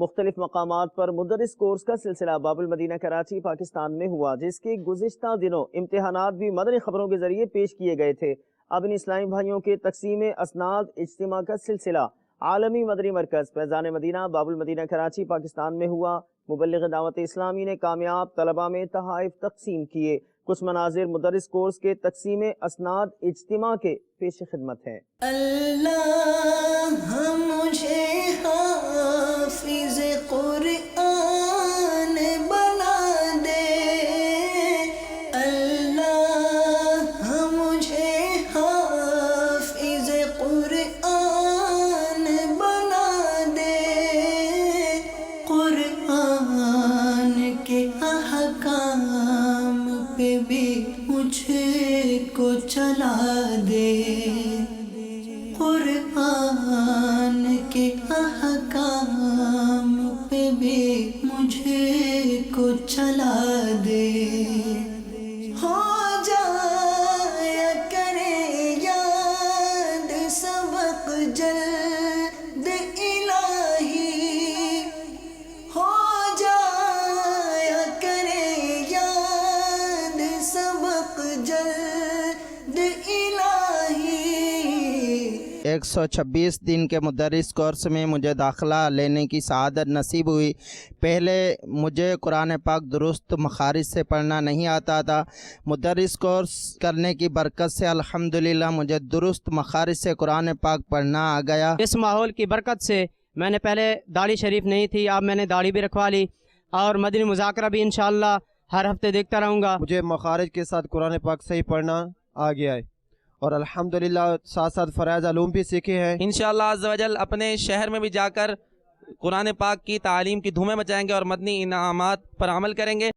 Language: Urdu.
مختلف مقامات پر مدرس کورس کا سلسلہ باب المدینہ کراچی پاکستان میں ہوا، جس کے گزشتہ دنوں امتحانات بھی مدنی خبروں کے ذریعے پیش کیے گئے تھے۔ اب ان اسلامی بھائیوں کے تقسیم اسناد اجتماع کا سلسلہ عالمی مدنی مرکز فیضان مدینہ باب المدینہ کراچی پاکستان میں ہوا۔ مبلغ دعوت اسلامی نے کامیاب طلباء میں تحائف تقسیم کیے۔ کچھ مناظر مدرس کورس کے تقسیم اسناد اجتماع کے پیش خدمت ہیں۔ اللہ مجھے حافظ قرآن بنا دے، اللہ مجھے حافظ قرآن بنا دے، قرآن کے احکام پہ بھی مجھے کو چلا دے، قرآن کے احکام پہ بھی مجھے کو چلا دے، ہو جایا کرے یاد سبق جلد الہی، ہو جایا کرے یاد سبق جلد الہی۔ 126 دن کے مدرس کورس میں مجھے داخلہ لینے کی سعادت نصیب ہوئی۔ پہلے مجھے قرآن پاک درست مخارج سے پڑھنا نہیں آتا تھا۔ مدرس کورس کرنے کی برکت سے الحمدللہ مجھے درست مخارج سے قرآن پاک پڑھنا آ گیا۔ اس ماحول کی برکت سے میں نے پہلے داڑھی شریف نہیں تھی، اب میں نے داڑھی بھی رکھوا لی اور مدنی مذاکرہ بھی انشاءاللہ ہر ہفتے دیکھتا رہوں گا۔ مجھے مخارج کے ساتھ قرآن پاک صحیح پڑھنا آ گیا ہے اور الحمدللہ ساتھ ساتھ فرائض علوم بھی سیکھے ہیں۔ انشاءاللہ عز و جل اپنے شہر میں بھی جا کر قرآن پاک کی تعلیم کی دھومیں مچائیں گے اور مدنی انعامات پر عمل کریں گے۔